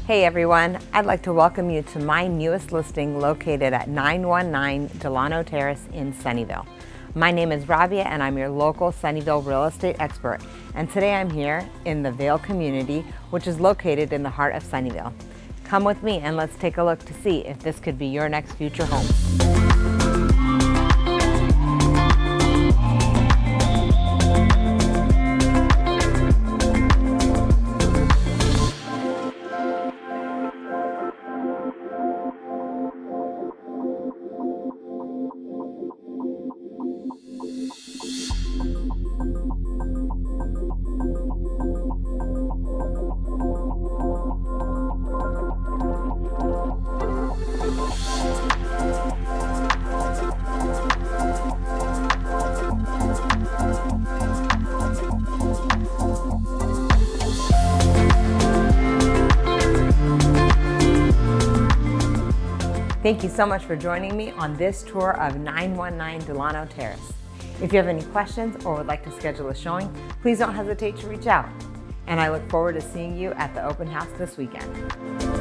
Hey everyone, I'd like to welcome you to my newest listing located at 919 Delano Terrace in Sunnyvale. My name is Rabia and I'm your local Sunnyvale real estate expert. And today I'm here in the Vale community, which is located in the heart of Sunnyvale. Come with me and let's take a look to see if this could be your next future home. Thank you so much for joining me on this tour of 919 Delano Terrace. If you have any questions or would like to schedule a showing, please don't hesitate to reach out. And I look forward to seeing you at the open house this weekend.